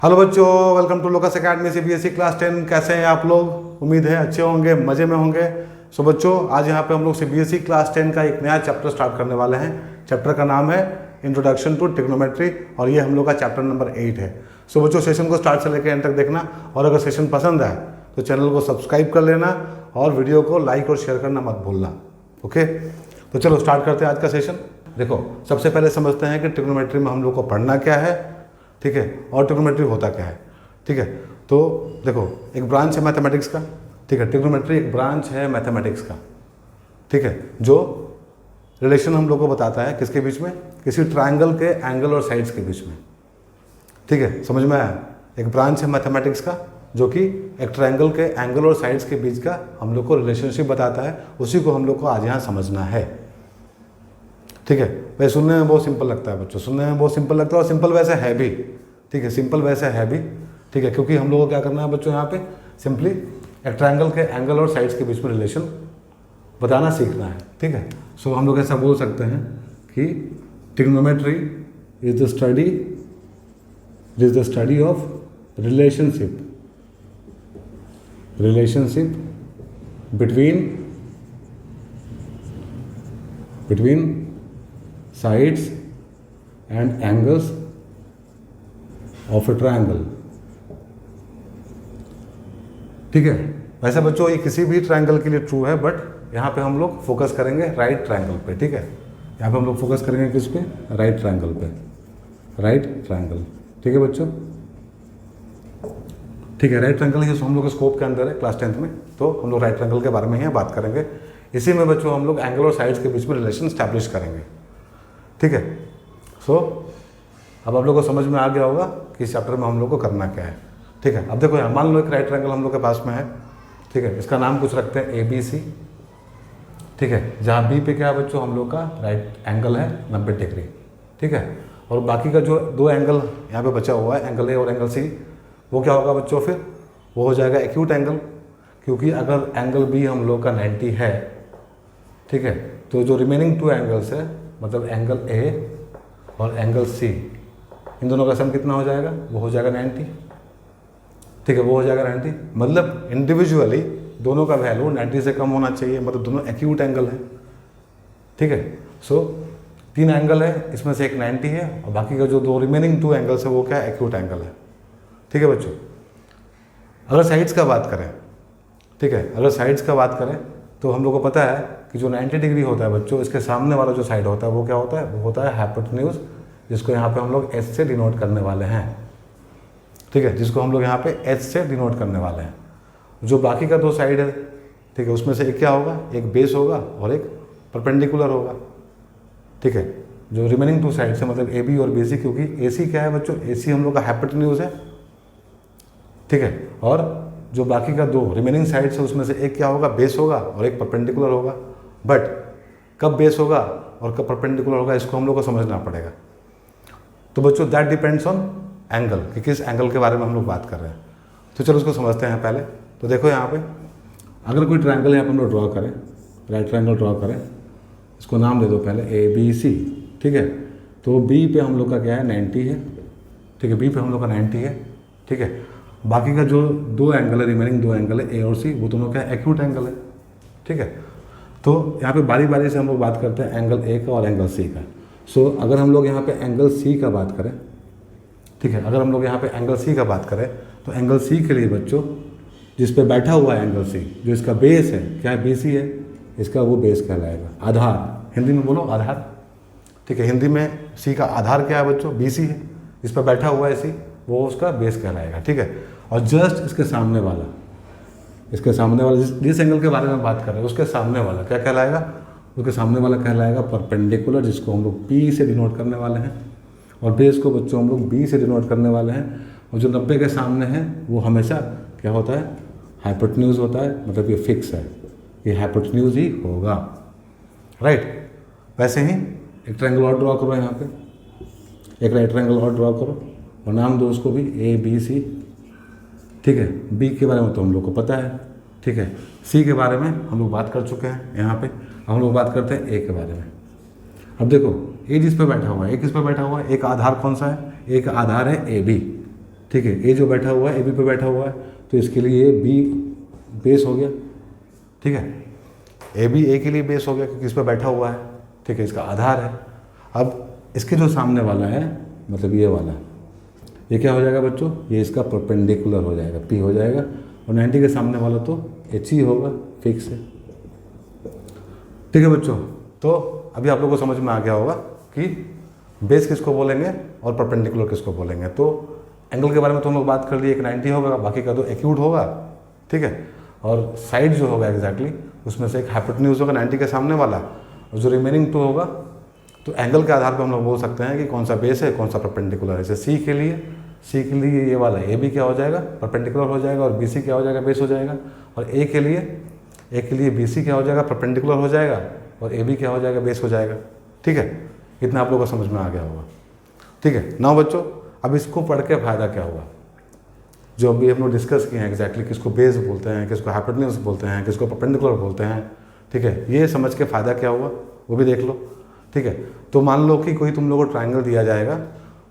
Hello बच्चों, welcome to Locus Academy CBSE class 10। कैसे हैं आप लोग? उम्मीद है अच्छे होंगे, मज़े में होंगे। सो बच्चों, आज यहाँ पे हम लोग सीबीएसई क्लास 10 का एक नया चैप्टर स्टार्ट करने वाले हैं। चैप्टर का नाम है इंट्रोडक्शन टू ट्रिग्नोमेट्री और ये हम लोग का चैप्टर नंबर 8 है। सो बच्चों, सेशन को स्टार्ट से लेकर एंड तक देखना और अगर सेशन पसंद आए तो चैनल को सब्सक्राइब कर लेना और वीडियो को लाइक और शेयर करना मत भूलना। ओके, तो चलो स्टार्ट करते हैं आज का सेशन। देखो, सबसे पहले समझते हैं कि ट्रिग्नोमेट्री में हम लोग को पढ़ना क्या है, ठीक है, और ट्रिग्नोमेट्री होता क्या है। ठीक है, तो देखो, एक ब्रांच है मैथमेटिक्स का, ठीक है, ट्रिग्नोमेट्री एक ब्रांच है मैथमेटिक्स का, ठीक है, जो रिलेशन हम लोग को बताता है किसके बीच में, किसी ट्रायंगल के एंगल और साइड्स के बीच में। ठीक है, समझ में आया? एक ब्रांच है मैथमेटिक्स का जो कि एक ट्रायंगल के एंगल और साइड्स के बीच का हम लोग को रिलेशनशिप बताता है। उसी को हम लोग को आज यहाँ समझना है। ठीक है, वैसे सुनने में बहुत सिंपल लगता है बच्चों, सुनने में बहुत सिंपल लगता है और सिंपल वैसे है भी। ठीक है, सिंपल वैसे है भी। ठीक है, क्योंकि हम लोगों को क्या करना है बच्चों, यहाँ पे सिंपली एक ट्रायंगल के एंगल और साइड्स के बीच में रिलेशन बताना सीखना है। ठीक है, सो हम लोग ऐसा बोल सकते हैं कि trigonometry is the study of relationship between sides and angles of a triangle। ठीक है, वैसे बच्चों ये किसी भी ट्रायंगल के लिए ट्रू है, बट यहाँ पे हम लोग फोकस करेंगे राइट ट्रायंगल पे। ठीक है, यहाँ पे हम लोग फोकस करेंगे किस पे? राइट ट्रायंगल पे, राइट ट्रायंगल। ठीक है बच्चों, ठीक है, राइट ट्रायंगल ही हम लोग के स्कोप के अंदर है क्लास 10th में, तो हम लोग राइट ट्रायंगल के बारे में ही बात करेंगे। इसी में बच्चों हम लोग एंगल और साइड्स के बीच में रिलेशन स्टैब्लिश करेंगे। ठीक है, सो अब आप लोग को समझ में आ गया होगा कि इस चैप्टर में हम लोग को करना क्या है। ठीक है, अब देखो यहाँ मान लो एक राइट ट्रायंगल हम लोग के पास में है। ठीक है, इसका नाम कुछ रखते हैं ABC। ठीक है, जहाँ B पे क्या है बच्चों, हम लोग का राइट एंगल है 90 डिग्री। ठीक है, और बाकी का जो दो एंगल यहाँ पे बचा हुआ है, एंगल A और एंगल C, वो क्या होगा बच्चों? फिर वो हो जाएगा एक्यूट एंगल, क्योंकि अगर एंगल B हम लोग का 90 है, ठीक है, तो जो रिमेनिंग टू एंगल्स है, मतलब एंगल A और एंगल C, इन दोनों का सम कितना हो जाएगा? वो हो जाएगा 90। ठीक है, वो हो जाएगा 90, मतलब इंडिविजुअली दोनों का वैल्यू 90 से कम होना चाहिए, मतलब दोनों एक्यूट एंगल है। ठीक है, सो 3 एंगल है, इसमें से एक 90 है और बाकी का जो दो रिमेनिंग 2 एंगल्स है वो क्या है? एक्यूट एंगल है। ठीक है बच्चों, अगर साइड्स का बात करें, ठीक है, अगर साइड्स का बात करें तो हम लोग को पता है कि जो 90 डिग्री होता है बच्चों, इसके सामने वाला जो साइड होता है वो क्या होता है? वो होता है हाइपोटेन्यूज, जिसको यहाँ पे हम लोग H से डिनोट करने वाले हैं। ठीक है, जिसको हम लोग यहाँ पे H से डिनोट करने वाले हैं। जो बाकी का 2 साइड है, ठीक है, उसमें से एक क्या होगा? एक बेस होगा और एक परपेंडिकुलर होगा। ठीक है, जो रिमेनिंग 2 साइड्स है, मतलब AB और BC, क्योंकि AC क्या है बच्चों? AC हम लोग का हाइपोटेन्यूज है। ठीक है, और जो बाकी का 2 रिमेनिंग साइड्स है उसमें से एक क्या होगा? बेस होगा और एक परपेंडिकुलर होगा। बट कब बेस होगा और कब परपेंडिकुलर होगा, इसको हम लोग को समझना पड़ेगा। तो बच्चों दैट डिपेंड्स ऑन एंगल, कि किस एंगल के बारे में हम लोग बात कर रहे हैं। तो चलो उसको समझते हैं पहले। तो देखो यहाँ पे अगर कोई ट्रायंगल यहाँ पर हम लोग ड्रॉ करें, राइट ट्रायंगल ड्रॉ करें, इसको नाम दे दो पहले ABC। ठीक है, तो B पे हम लोग का क्या है? 90 है। ठीक है, B पे हम लोग का 90 है। ठीक है, बाकी का जो 2 एंगल है, रिमेनिंग 2 एंगल है A और C, वो दोनों क्या है? एक्यूट एंगल है। ठीक है, तो यहाँ पे बारी बारी से हम लोग बात करते हैं एंगल A का और एंगल C का। सो अगर हम लोग यहाँ पे एंगल C का बात करें, ठीक है, अगर हम लोग यहाँ पे एंगल C का बात करें तो एंगल C के लिए बच्चों जिस पे बैठा हुआ है एंगल C, जो इसका बेस है, क्या है? BC है, इसका वो बेस कहलाएगा। आधार, हिंदी में बोलो आधार। ठीक है, हिंदी में C का आधार क्या है बच्चों? BC है। इस पर बैठा हुआ है C, वो उसका बेस कहलाएगा। ठीक है, और जस्ट इसके सामने वाला जिस एंगल के बारे में बात कर रहे हैं, उसके सामने वाला क्या कहलाएगा? उसके सामने वाला कहलाएगा परपेंडिकुलर, जिसको हम लोग P से डिनोट करने वाले हैं, और बेस को बच्चों हम लोग B से डिनोट करने वाले हैं। और जो 90 के सामने है वो हमेशा क्या होता है? हाइपोटेन्यूज होता है, मतलब ये फिक्स है, ये हाइपोटेन्यूज ही होगा। राइट, वैसे ही एक ट्रायंगल और ड्रॉ करो, यहाँ पे एक राइट ट्रायंगल और ड्रॉ करो और नाम दो उसको भी ABC। ठीक है, B के बारे में तो हम लोग को पता है। ठीक है, C के बारे में हम लोग बात कर चुके हैं यहाँ पे। हम लोग बात करते हैं A के बारे में। अब देखो A जिस पे बैठा हुआ है, एक किस पे बैठा हुआ है? एक आधार कौन सा है? एक आधार है AB। ठीक है। ए जो बैठा हुआ है ए बी पे बैठा हुआ है, तो इसके लिए बी बेस हो गया, ठीक है। ए बी ए के लिए बेस हो गया क्योंकि इस पर बैठा हुआ है, ठीक है, इसका आधार है। अब इसके जो सामने वाला है, मतलब ये वाला, ये क्या हो जाएगा बच्चों, ये इसका परपेंडिकुलर हो जाएगा, पी हो जाएगा, और 90 के सामने वाला तो एच ही होगा, फिक्स है, ठीक है बच्चों। तो अभी आप लोगों को समझ में आ गया होगा कि बेस किसको बोलेंगे और परपेंडिकुलर किसको बोलेंगे। तो एंगल के बारे में तो हम लोग बात कर लिए, एक 90 होगा, बाकी का तो एक्यूट होगा, ठीक है। और साइड जो होगा एग्जैक्टली उसमें से एक हाइपोटेन्यूज होगा 90 के सामने वाला, और जो रिमेनिंग 2 होगा, तो एंगल के आधार पर हम लोग बोल सकते हैं कि कौन सा बेस है कौन सा परपेंडिकुलर है। जैसे सी के लिए ये वाला ए बी क्या हो जाएगा, परपेंडिकुलर हो जाएगा, और बी सी क्या हो जाएगा, बेस हो जाएगा। और ए के लिए बी सी क्या हो जाएगा, परपेंडिकुलर हो जाएगा, और ए बी क्या हो जाएगा, बेस हो जाएगा, ठीक है। इतना आप लोगों को समझ में आ गया होगा, ठीक है। नाउ बच्चों, अब इसको पढ़ के फ़ायदा क्या हुआ, जो अभी हम लोग डिस्कस किए हैं एग्जैक्टली किसको बेस बोलते हैं, किसको हाइपोटेन्यूज बोलते हैं, किसको परपेंडिकुलर बोलते हैं, ठीक है। ये समझ के फ़ायदा क्या हुआ वो भी देख लो, ठीक है। तो मान लो कि कोई तुम लोगों को ट्रायंगल दिया जाएगा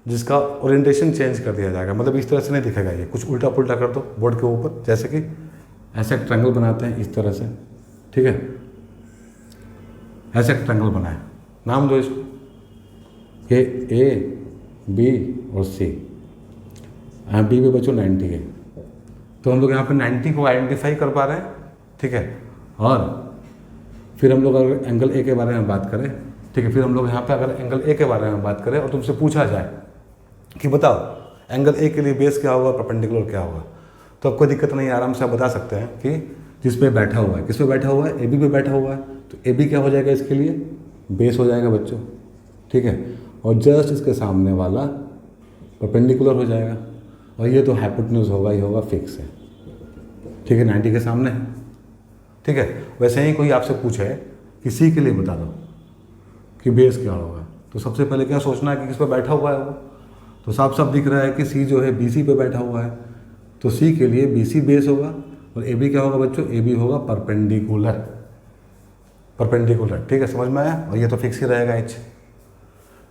जिसका ओरिएंटेशन चेंज कर दिया जाएगा, मतलब इस तरह से नहीं दिखेगा, ये कुछ उल्टा पुल्टा कर दो बोर्ड के ऊपर, जैसे कि ऐसे एक ट्रायंगल बनाते हैं इस तरह से, ठीक है, ऐसे एक ट्रायंगल बनाए, नाम दो इसको, ये ए बी और सी, यहाँ बी पे बच्चों 90 है, तो हम लोग यहाँ पे 90 को आइडेंटिफाई कर पा रहे हैं, ठीक है। और फिर हम लोग अगर एंगल ए के बारे में बात करें, ठीक है, फिर हम लोग यहाँ पे अगर एंगल ए के बारे में बात करें और तुमसे पूछा जाए कि बताओ एंगल ए के लिए बेस क्या होगा, परपेंडिकुलर क्या होगा, तो अब कोई दिक्कत नहीं, आराम से आप बता सकते हैं कि जिस पे बैठा हुआ है, किस पे बैठा हुआ है, ए बी पे बैठा हुआ है, तो ए बी क्या हो जाएगा, इसके लिए बेस हो जाएगा बच्चों, ठीक है। और जस्ट इसके सामने वाला परपेंडिकुलर हो जाएगा, और ये तो हाइपोटेन्यूज होगा ही होगा, फिक्स है, ठीक है, 90 के सामने है, ठीक है। वैसे ही कोई आपसे पूछे कि सी के लिए बता दो कि बेस क्या होगा, तो सबसे पहले क्या सोचना है कि किस पे बैठा हुआ है वो, तो साफ साफ दिख रहा है कि सी जो है बी सी पे बैठा हुआ है, तो सी के लिए बी सी बेस होगा, और ए बी क्या होगा बच्चों, ए बी होगा परपेंडिकुलर, ठीक है, समझ में आया। और ये तो फिक्स ही रहेगा एच,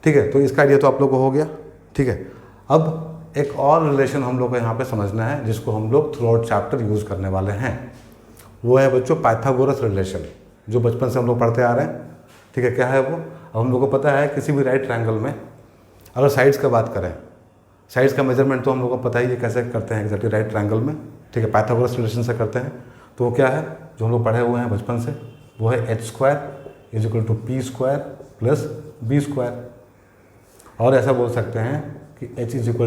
ठीक है। तो इसका आइडिया तो आप लोग को हो गया, ठीक है। अब एक और रिलेशन हम लोग को यहाँ पे समझना है जिसको हम लोग थ्रू आउट चैप्टर यूज़ करने वाले हैं, वो है बच्चों पाइथागोरस रिलेशन, जो बचपन से हम लोग पढ़ते आ रहे हैं, ठीक है। क्या है वो, अब हम लोग को पता है किसी भी राइट ट्रायंगल में अगर साइड्स का बात करें, साइड्स का मेजरमेंट तो हम लोग को पता ही है कैसे करते हैं एग्जैक्टली राइट ट्रायंगल में, ठीक है, पाइथागोरस रिलेशन से करते हैं। तो वो क्या है जो हम लोग पढ़े हुए हैं बचपन से, वो है h² = p² + b², और ऐसा बोल सकते हैं कि h = √p²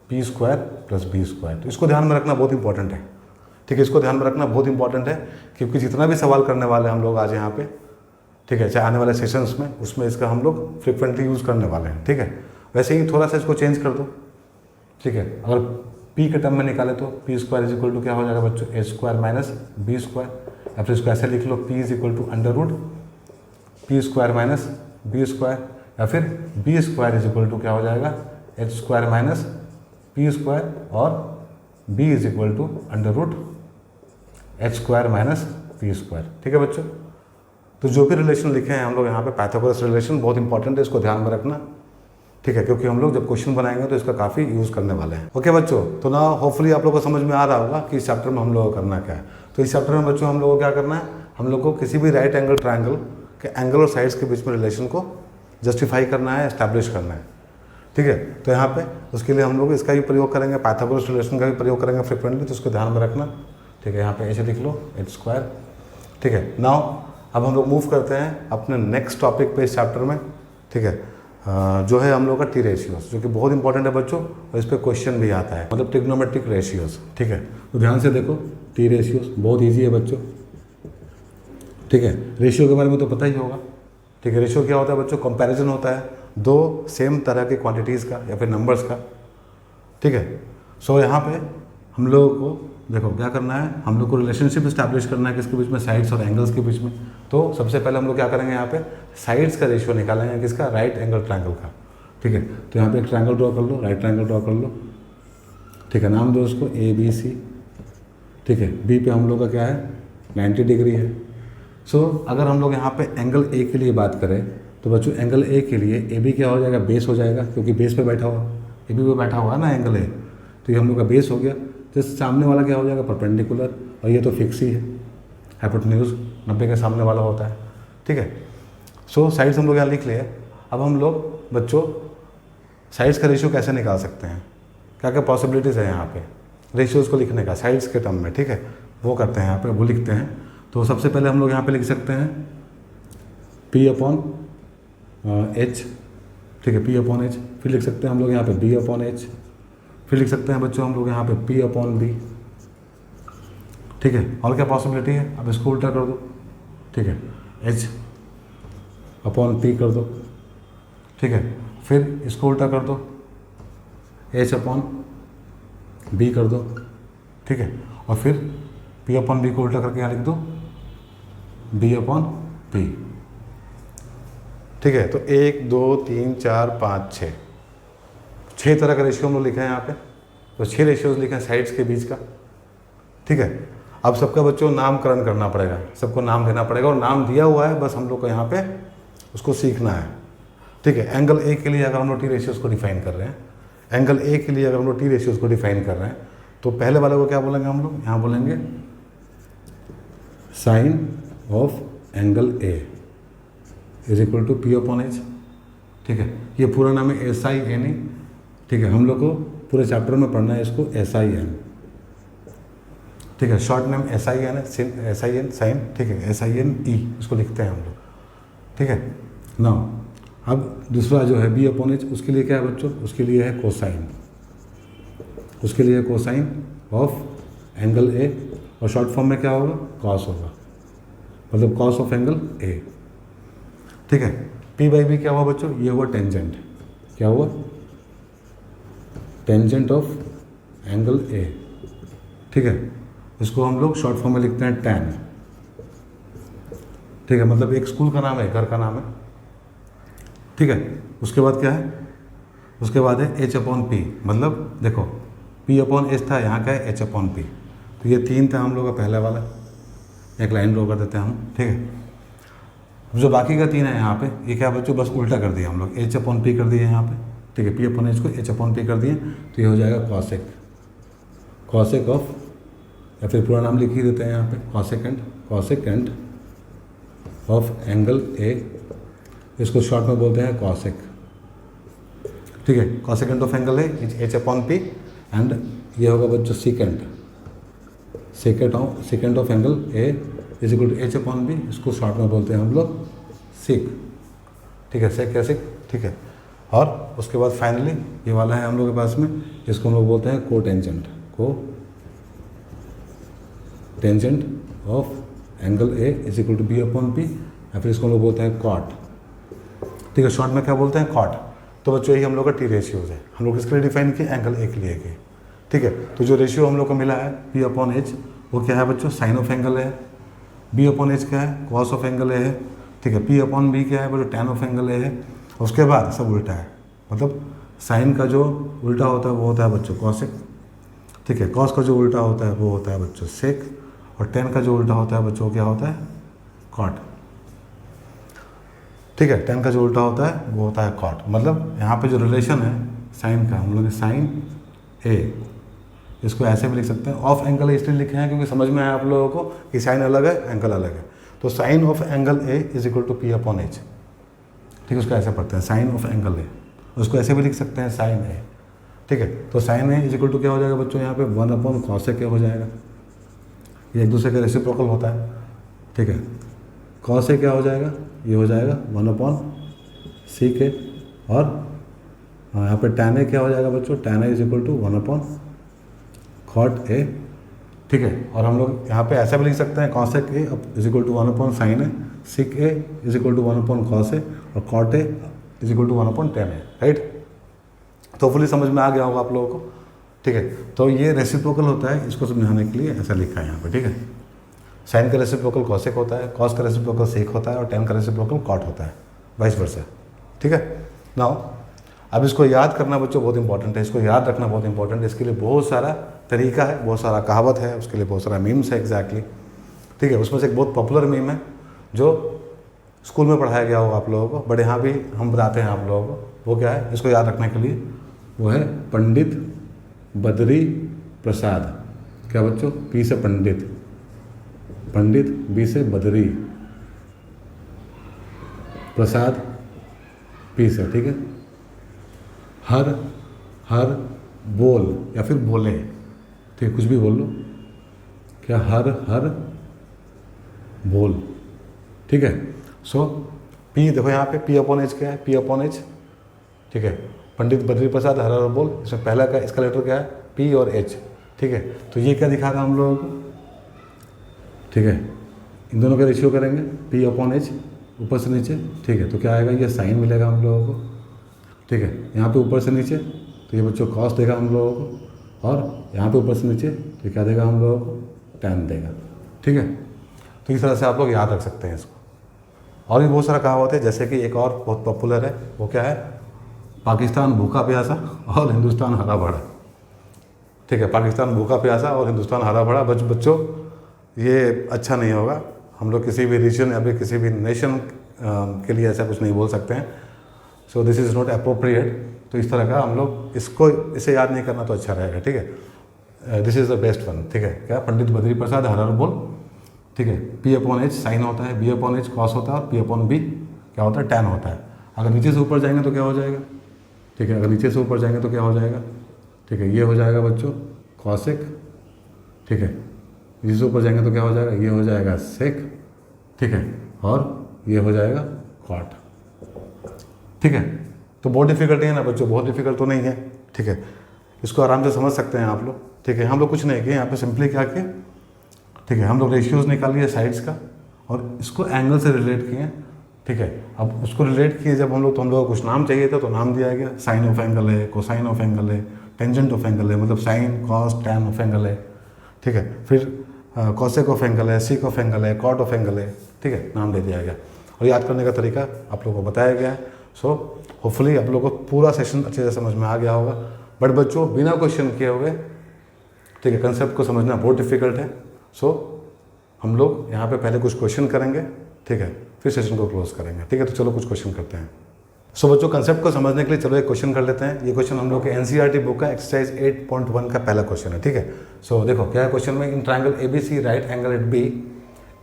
+ b²। तो इसको ध्यान में रखना बहुत इंपॉर्टेंट है, ठीक है, इसको ध्यान में रखना बहुत इंपॉर्टेंट है, क्योंकि जितना भी सवाल करने वाले हम लोग आज यहाँ पे, ठीक है, चाहे आने वाले सेशंस में, उसमें इसका हम लोग फ्रिक्वेंटली यूज़ करने वाले हैं, ठीक है। वैसे ही थोड़ा सा इसको चेंज कर दो, ठीक है। अगर p के टर्म में निकाले तो p² = क्या हो जाएगा बच्चों, h² - b², या फिर इसको ऐसे लिख लो p = √p² - b², या फिर b² क्या हो जाएगा, h² - p² और b = √h² - p², ठीक है बच्चों। तो जो भी रिलेशन लिखे हैं हम लोग यहाँ पे पाइथागोरस रिलेशन बहुत इंपॉर्टेंट है, इसको ध्यान में रखना, ठीक है, क्योंकि हम लोग जब क्वेश्चन बनाएंगे तो इसका काफ़ी यूज़ करने वाले हैं। ओके बच्चों, तो ना होपफुली आप लोग को समझ में आ रहा होगा कि इस चैप्टर में हम लोग को करना क्या है। तो इस चैप्टर में बच्चों हम लोग को क्या करना है, हम लोग को किसी भी राइट एंगल ट्रायंगल के एंगल और साइड्स के बीच में रिलेशन को जस्टिफाई करना है, एस्टैब्लिश करना है, ठीक है। तो यहाँ पे उसके लिए हम लोग इसका भी प्रयोग करेंगे, पाइथागोरस रिलेशन का भी प्रयोग करेंगे फ्रिक्वेंटली, तो उसको ध्यान में रखना, ठीक है। यहाँ पे ऐसे लिख लो h², ठीक है। नाउ अब हम लोग मूव करते हैं अपने नेक्स्ट टॉपिक पे इस चैप्टर में, ठीक है, जो है हम लोग का टी रेशियोज, जो कि बहुत इंपॉर्टेंट है बच्चों, और इस पर क्वेश्चन भी आता है, मतलब ट्रिग्नोमेट्रिक रेशियोज, ठीक है। तो ध्यान से देखो, टी रेशियोज बहुत ईजी है बच्चों, ठीक है। रेशियो के बारे में तो पता ही होगा, ठीक है। रेशियो क्या होता है बच्चों, कंपैरिजन होता है दो सेम तरह की क्वांटिटीज़ का या फिर नंबर्स का, ठीक है। सो यहाँ पे हम लोगों को देखो क्या करना है, हम लोग को रिलेशनशिप इस्टेब्लिश करना है किसके बीच में, साइड्स और एंगल्स के बीच में। तो सबसे पहले हम लोग क्या करेंगे, यहाँ पे साइड्स का रेशियो निकालेंगे, किसका, राइट एंगल ट्रायंगल का, ठीक है। तो यहाँ पे एक ट्रायंगल ड्रॉ कर लो, राइट ट्रायंगल ड्रॉ कर लो, ठीक है। नाम दो उसको ABC, ठीक है। बी पे हम लोग का क्या है, 90 डिग्री है। सो अगर हम लोग यहाँ पे एंगल A के लिए बात करें तो बच्चों एंगल A के लिए AB क्या हो जाएगा, बेस हो जाएगा, क्योंकि बेस पे बैठा हुआ, ये भी वो बैठा हुआ है ना एंगल ए, तो ये हम लोग का बेस हो गया। तो सामने वाला क्या हो जाएगा, परपेंडिकुलर, और ये तो फिक्स ही है, हाइपोटेन्यूज 90 के सामने वाला होता है, ठीक है। सो साइड्स हम लोग यहाँ लिख लिए। अब हम लोग बच्चों साइड्स का रेशियो कैसे निकाल सकते हैं, क्या क्या पॉसिबिलिटीज़ है यहाँ पे रेशियोज़ को लिखने का साइड्स के टर्म में, ठीक है। वो करते हैं यहाँ पे, वो लिखते हैं। तो सबसे पहले हम लोग यहाँ पे लिख सकते हैं P अपॉन H, ठीक है, P अपॉन H। फिर लिख सकते हैं हम लोग यहाँ पे B अपॉन H। फिर लिख सकते हैं बच्चों हम लोग यहाँ पे P अपॉन B, ठीक है। और क्या पॉसिबिलिटी है, अब इसको उल्टा कर दो, ठीक है, H अपॉन P कर दो, ठीक है। फिर इसको उल्टा कर दो, H अपॉन B कर दो, ठीक है। और फिर P अपॉन B को उल्टा करके यहाँ लिख दो B अपॉन P, ठीक है। तो 1 2 3 4 5 6 तरह का रेशियो हम लोग लिखा है यहाँ पे। तो 6 रेशियोज लिखे हैं साइड्स के बीच का, ठीक है। अब सबका बच्चों नामकरण करना पड़ेगा, सबको नाम देना पड़ेगा, और नाम दिया हुआ है, बस हम लोग को यहाँ पे उसको सीखना है, ठीक है। एंगल ए के लिए अगर हम लोग टी रेशियोज़ को डिफाइन कर रहे हैं, एंगल ए के लिए अगर हम लोग टी रेशियोज़ को डिफाइन कर रहे हैं, तो पहले वाले को क्या बोलेंगे हम लोग, यहाँ बोलेंगे sine of angle A is equal to P upon H, ठीक है। ये पूरा नाम है SIN, ठीक है। हम लोग को पूरे चैप्टर में पढ़ना है इसको SIN, ठीक है। शॉर्ट नेम SIN है, SIN साइन, ठीक है, SINE इसको लिखते हैं हम लोग, ठीक है ना। अब दूसरा जो है B अपॉन H, उसके लिए क्या है बच्चों, उसके लिए है कोसाइन, उसके लिए कोसाइन ऑफ एंगल ए, और शॉर्ट फॉर्म में क्या होगा, कॉस होगा, मतलब कॉस ऑफ एंगल ए, ठीक है। P बाई B क्या हुआ बच्चों, ये हुआ टेंजेंट, क्या हुआ, टेंजेंट ऑफ एंगल ए, ठीक है। इसको हम लोग शॉर्ट फॉर्म में लिखते हैं tan, ठीक है। मतलब एक स्कूल का नाम है, घर का नाम है, ठीक है। उसके बाद क्या है, उसके बाद है H अपॉन P, मतलब देखो P अपॉन H था, यहाँ का है H अपॉन P, तो ये 3 था हम लोग का पहला वाला, एक लाइन ड्रॉ कर देते हैं हम, ठीक है। जो बाकी का 3 है यहाँ पे, ये क्या बच्चों, बस उल्टा कर दिया हम लोग, H अपॉन P कर दिए यहाँ पे, ठीक है। P अपॉन H को H अपॉन P कर दिए, तो ये हो जाएगा कॉसेक, कॉसेक ऑफ, या फिर पूरा नाम लिख ही देते हैं यहाँ पे, कॉसेकेंट ऑफ एंगल ए, इसको शॉर्ट में बोलते हैं कॉसेक, ठीक है। Cosecant of angle a H upon P, and ये होगा बच्चों secant of angle A is equal to H upon B, इसको शॉर्ट में बोलते हैं हम लोग सीक, ठीक है, सेक या सिक, ठीक है। और उसके बाद फाइनली ये वाला है हम लोग के पास में, जिसको हम लोग बोलते हैं tangent of angle A is equal to B upon P, या फिर इसको हम लोग बोलते हैं कॉट, ठीक है। शॉर्ट में क्या बोलते हैं, कॉट। तो बच्चों यही हम लोग का टी रेशियोज है, हम लोग किसके लिए डिफाइन किए, एंगल ए के लिए किए, ठीक है। तो जो रेशियो हम लोग को मिला है P अपॉन H, वो क्या है बच्चों, साइन ऑफ एंगल है। B अपॉन H क्या है, कॉस ऑफ एंगल ए है, ठीक है। P अपॉन B क्या है बच्चों, टैन ऑफ एंगल ए है। उसके बाद सब उल्टा है, मतलब साइन का जो उल्टा होता है वो होता है बच्चों कॉसेक, ठीक है। कॉस का जो उल्टा होता है वो होता है बच्चों सेक, और टेन का जो उल्टा होता है बच्चों क्या होता है, कॉट, ठीक है। टेन का जो उल्टा होता है वो होता है कॉट। मतलब यहाँ पे जो रिलेशन है साइन का, हम लोग साइन ए, इसको ऐसे भी लिख सकते हैं, ऑफ एंगल ए इसलिए लिखे हैं क्योंकि समझ में आया आप लोगों को कि साइन अलग है, एंगल अलग है। तो sine of angle A is equal to P upon H, ठीक है। उसको ऐसे पढ़ते हैं साइन ऑफ एंगल ए, उसको ऐसे भी लिख सकते हैं साइन ए, ठीक है। तो sine A is equal to क्या हो जाएगा बच्चों, यहाँ पे 1 अपॉन कॉसेक ए हो जाएगा, ये एक दूसरे का रेसिप्रोकल होता है, ठीक है। कॉस ए क्या हो जाएगा, ये हो जाएगा 1 अपॉन सीक ए, और यहाँ पे टैन ए क्या हो जाएगा बच्चों, tan A is equal to 1 upon cot A, ठीक है। और हम लोग यहाँ पे ऐसा भी लिख सकते हैं cosec a is equal to 1 upon sine a, sec a is equal to 1 upon cos a, और cot a is equal to 1 upon tan a, right. तो फुली समझ में आ गया होगा आप लोगों को, ठीक है। तो ये रेसिप्रोकल होता है, इसको समझाने के लिए ऐसा लिखा है यहाँ पे, ठीक है। साइन का रेसिप्रोकल कॉसेक होता है, कॉस का रेसिप्रोकल सेक होता है, और टैन का रेसिप्रोकल कॉट होता है, वाइस वर्सा, ठीक है। नाउ अब इसको याद करना बच्चों बहुत इंपॉर्टेंट है, इसको याद रखना बहुत इंपॉर्टेंट है। इसके लिए बहुत सारा तरीका है, बहुत सारा कहावत है, उसके लिए बहुत सारा मीम्स है एग्जैक्टली, ठीक है। उसमें से एक बहुत पॉपुलर मीम है जो स्कूल में पढ़ाया गया होगा आप लोगों को, बट यहाँ भी हम बताते हैं आप लोगों को। वो क्या है, इसको याद रखने के लिए वो है पंडित बद्री प्रसाद। क्या बच्चों? पी से पंडित, पंडित, बी से बद्री, प्रसाद पी से, ठीक है। हर हर बोल या फिर बोले, ठीक है, कुछ भी बोल लो। क्या? हर हर बोल, ठीक है। सो पी देखो यहाँ पे पी अपॉन एच क्या है? पी अपॉन एच, ठीक है। पंडित बद्री प्रसाद हर हर बोल, इसमें पहला का इसका लेटर क्या है? पी और एच, ठीक है। तो ये क्या दिखा रहा हम लोगों को? ठीक है, इन दोनों का रेशियो करेंगे पी अपॉन एच ऊपर से नीचे, ठीक है। तो क्या आएगा? ये साइन मिलेगा हम लोगों को, ठीक है। यहाँ पे ऊपर से नीचे तो ये बच्चों कॉस देगा हम लोगों को, और यहाँ पे ऊपर से नीचे तो क्या देगा हम लोगों को? टैन देगा, ठीक है। तो इस तरह से आप लोग याद रख सकते हैं इसको। और भी बहुत सारा कहावत है, जैसे कि एक और बहुत पॉपुलर है, वो क्या है? पाकिस्तान भूखा प्यासा और हिंदुस्तान हरा भरा, ठीक है। पाकिस्तान भूखा प्यासा और हिंदुस्तान हरा भरा। बच्चों ये अच्छा नहीं होगा। हम लोग किसी भी रीजन या फिर किसी भी नेशन के लिए ऐसा कुछ नहीं बोल सकते हैं। So this is not appropriate. तो इस तरह का हम लोग इसे याद नहीं करना तो अच्छा रहेगा, ठीक है। This is the best one, ठीक है। क्या? पंडित बद्री प्रसाद हर हर बोल, ठीक है। पी अपॉन एच साइन होता है, बी अपॉन एच कॉस होता है, और पी अपॉन बी क्या होता है? टैन होता है। अगर नीचे से ऊपर जाएंगे तो क्या हो जाएगा? ठीक है, अगर नीचे से ऊपर जाएंगे तो क्या हो जाएगा? ठीक है, ये हो जाएगा बच्चों कॉसेक, ठीक है। नीचे से ऊपर जाएंगे तो क्या हो जाएगा? ये हो जाएगा सेक, ठीक है, और ये हो जाएगा कॉट, ठीक है। तो बहुत डिफिकल्ट है ना बच्चों? बहुत डिफिकल्ट तो नहीं है, ठीक है। इसको आराम से समझ सकते हैं आप लोग, ठीक है। हम लोग कुछ नहीं किए यहाँ पे, सिंपली क्या किए, ठीक है। हम लोग रेशियोज़ निकाल लिए साइड्स का और इसको एंगल से रिलेट किए, ठीक है। अब उसको रिलेट किए जब हम लोग, तो हम लोग को कुछ नाम चाहिए था, तो नाम दिया गया। साइन ऑफ एंगल है, कोसाइन ऑफ एंगल है, टेंजेंट ऑफ एंगल है, मतलब sine cos tan of angle है, ठीक है। फिर कॉसेक ऑफ एंगल है, सीक ऑफ एंगल है, कॉट ऑफ एंगल है, ठीक है। नाम दे दिया गया और याद करने का तरीका आप लोगों को बताया गया है। सो होपफुली आप लोगों को पूरा सेशन अच्छे से समझ में आ गया होगा। बट बच्चों बिना क्वेश्चन किए हुए, ठीक है, कंसेप्ट को समझना बहुत डिफिकल्ट है। सो हम लोग यहाँ पे पहले कुछ क्वेश्चन करेंगे, ठीक है, फिर सेशन को क्लोज करेंगे, ठीक है। तो चलो कुछ क्वेश्चन करते हैं। सो बच्चों कंसेप्ट को समझने के लिए चलो एक क्वेश्चन कर लेते हैं। ये क्वेश्चन हम लोग के एनसीईआरटी बुक का एक्सरसाइज 8.1 का पहला क्वेश्चन है, ठीक है। सो देखो क्या है क्वेश्चन में? In triangle ABC right angle at B,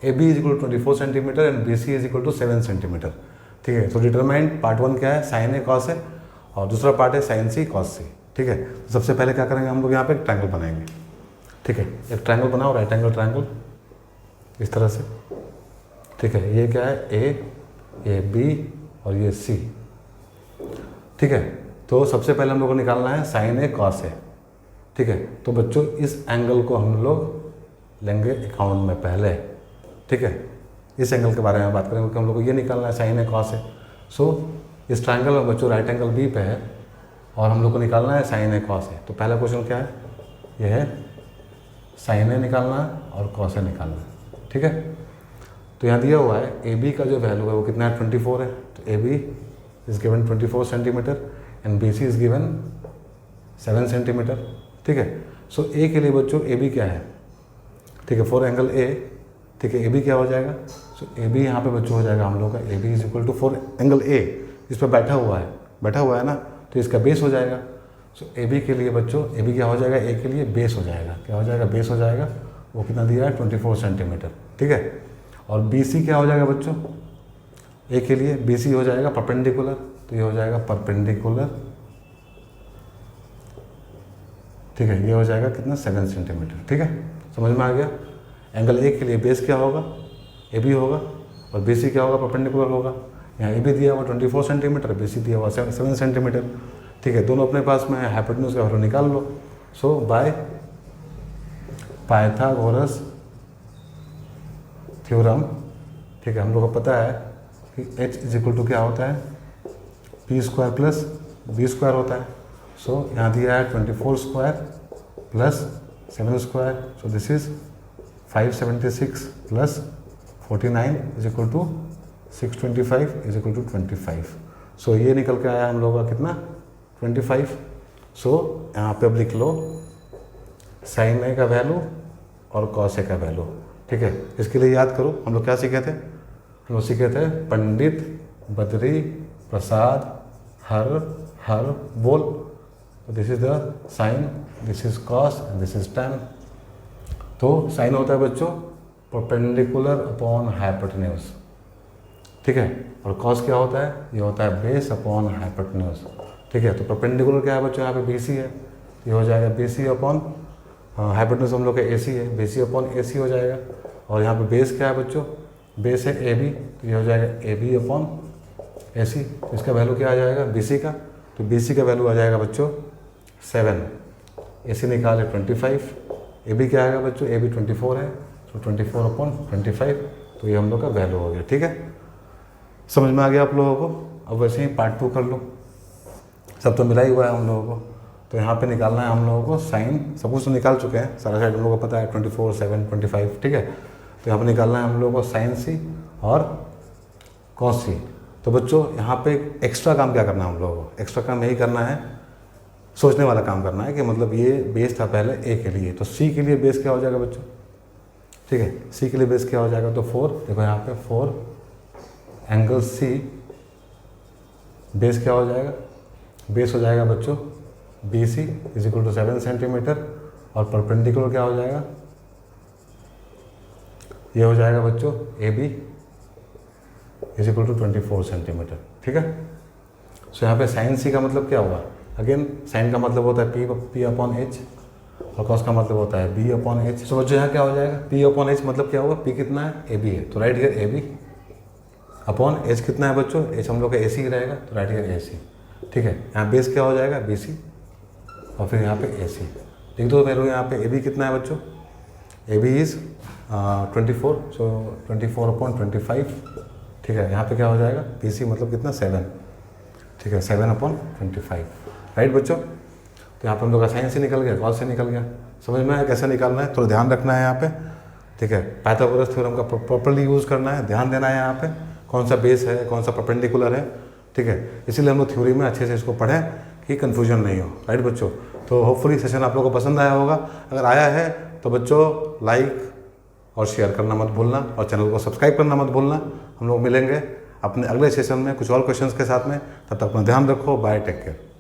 AB is equal to 24 centimetre and BC is equal to 7 centimetre, ठीक है। तो डिटरमाइन पार्ट 1 क्या है? साइन ए कॉस है, और दूसरा पार्ट है साइन सी कॉस सी, ठीक है। सबसे पहले क्या करेंगे हम लोग? यहाँ पे एक ट्राइंगल बनाएंगे, ठीक है। एक ट्राइंगल बनाओ, राइट एंगल ट्राइंगल, इस तरह से, ठीक है। ये क्या है? ये B और ये C, ठीक है। तो सबसे पहले हम लोग को निकालना है साइन ए कॉस ए, ठीक है। तो बच्चों इस एंगल को हम लोग लेंगे अकाउंट में पहले, ठीक है। इस एंगल के बारे में बात करेंगे, क्योंकि हम लोग को ये निकालना है साइन ए कॉस ए। सो इस ट्राइंगल में बच्चों राइट एंगल B पे है और हम लोग को निकालना है साइन ए कॉस ए। तो पहला क्वेश्चन क्या है? ये है साइन ए निकालना है और कॉस ए निकालना है, ठीक है। तो यहाँ दिया हुआ है AB का जो वैल्यू है वो कितना है? 24 है। तो AB is given 24 centimetre and BC is given 7 centimetre, ठीक है। सो A के लिए बच्चों AB क्या है? ठीक है, फॉर एंगल A, ठीक है। AB क्या हो जाएगा? सो AB यहाँ पे बच्चों हो जाएगा हम लोग का AB is equal to for angle A, इस पर बैठा हुआ है ना, तो इसका बेस हो जाएगा। सो AB के लिए बच्चों AB क्या हो जाएगा? A के लिए बेस हो जाएगा। क्या हो जाएगा? बेस हो जाएगा। वो कितना दिया है? 24 सेंटीमीटर, ठीक है। और BC क्या हो जाएगा बच्चों? A के लिए BC हो जाएगा परपेंडिकुलर, तो ये हो जाएगा परपेंडिकुलर, ठीक है। ये हो जाएगा कितना? 7 सेंटीमीटर, ठीक है। समझ में आ गया? एंगल A के लिए बेस क्या होगा? AB होगा, और BC क्या होगा? परपेंडिकुलर होगा। यहाँ AB दिया हुआ 24 सेंटीमीटर, BC दिया हुआ 7 सेंटीमीटर, ठीक है। दोनों अपने पास में है, हाइपोटेन्यूज का वैल्यू निकाल लो। सो बाय पाइथागोरस थ्योरम, ठीक है, हम लोग को पता है कि H इज इक्वल टू क्या होता है? P square plus B square होता है। सो यहाँ दिया है 24 square plus 7 square, so this is 576 plus 49 is equal to 625 is equal to 25। So ये निकल के आया हम लोग का कितना? 25। सो यहाँ पे अब लिख लो साइन ए का वैल्यू और कॉस ए का वैल्यू, ठीक है। इसके लिए याद करो हम लोग क्या सीखे थे? हम लोग सीखे थे पंडित बद्री प्रसाद हर हर बोल। तो this is the sine, this is cos and this is tan। तो साइन होता है बच्चों परपेंडिकुलर अपॉन हाइपोटेन्यूज, ठीक है, और कॉस क्या होता है, ये होता है बेस अपॉन हाइपोटेन्यूज, ठीक है। तो परपेंडिकुलर क्या है बच्चों, यहाँ पे BC है, ये हो जाएगा BC अपॉन हाइपोटेन्यूज हम लोग का AC है, BC अपॉन AC हो जाएगा। और यहाँ पे बेस क्या है बच्चों, बेस है AB, तो ये हो जाएगा AB अपॉन AC। तो इसका वैल्यू क्या आ जाएगा BC का, तो BC का वैल्यू आ जाएगा बच्चों 7, AC निकाले 25, AB क्या आएगा बच्चों, AB 24 है, तो 24 अपॉन 25, तो ये हम लोग का वैल्यू हो गया, ठीक है। समझ में आ गया आप लोगों को। अब वैसे ही पार्ट 2 कर लो, सब तो मिला ही हुआ है हम लोगों को। तो यहाँ पे निकालना है हम लोगों को साइन, सब कुछ तो निकाल चुके हैं, सारा साइड हम लोगों को पता है 24, 7, 25, ठीक है। तो यहाँ पे निकालना है हम लोगों को साइन C और कॉस C। तो बच्चों यहाँ पे एक्स्ट्रा काम क्या करना है हम लोगों को, एक्स्ट्रा काम यही करना है, सोचने वाला काम करना है कि मतलब ये बेस था पहले A के लिए, तो C के लिए बेस क्या हो जाएगा बच्चों, ठीक है। C के लिए बेस क्या हो जाएगा, तो 4, देखो यहाँ पे 4 एंगल C, बेस क्या हो जाएगा, बेस हो जाएगा बच्चों BC is equal to 7 centimetre, और परपेंडिकुलर क्या हो जाएगा, ये हो जाएगा बच्चों AB is equal to 24 centimetre, ठीक है। सो यहाँ पे साइन C का मतलब क्या हुआ, अगेन साइन का मतलब होता है P अपॉन H, और कॉस का मतलब होता है B अपॉन H। सो बच्चों यहाँ क्या हो जाएगा, P अपॉन H मतलब क्या होगा, P कितना है, AB है, तो right here AB upon H कितना है बच्चों, H हम लोग का AC रहेगा, तो राइट हियर AC, ठीक है। यहाँ बेस क्या हो जाएगा BC, और फिर यहाँ पे AC लिख दो वैल्यू। यहाँ पे AB कितना है बच्चों, AB इज़ 24, सो 24 अपॉन 25, ठीक है। यहाँ पे क्या हो जाएगा BC मतलब कितना 7, ठीक है, 7 अपॉन 25, राइट बच्चों। तो यहाँ पे हम लोग का साइन से निकल गया, कॉस से निकल गया। समझ में आया कैसे निकालना है, थोड़ा ध्यान रखना है यहाँ पे, ठीक है। पाइथागोरस थ्योरम का प्रॉपर्ली यूज़ करना है, ध्यान देना है यहाँ पे, कौन सा बेस है, कौन सा परपेंडिकुलर है, ठीक है। इसीलिए हम लोग थ्योरी में अच्छे से इसको पढ़ें कि कन्फ्यूजन नहीं हो, राइट बच्चों। तो होपफुली सेशन आप लोगों को पसंद आया होगा, अगर आया है तो बच्चों लाइक और शेयर करना मत भूलना, और चैनल को सब्सक्राइब करना मत भूलना। हम लोग मिलेंगे अपने अगले सेशन में कुछ और क्वेश्चंस के साथ में, तब तक अपना ध्यान रखो, बाय, टेक केयर।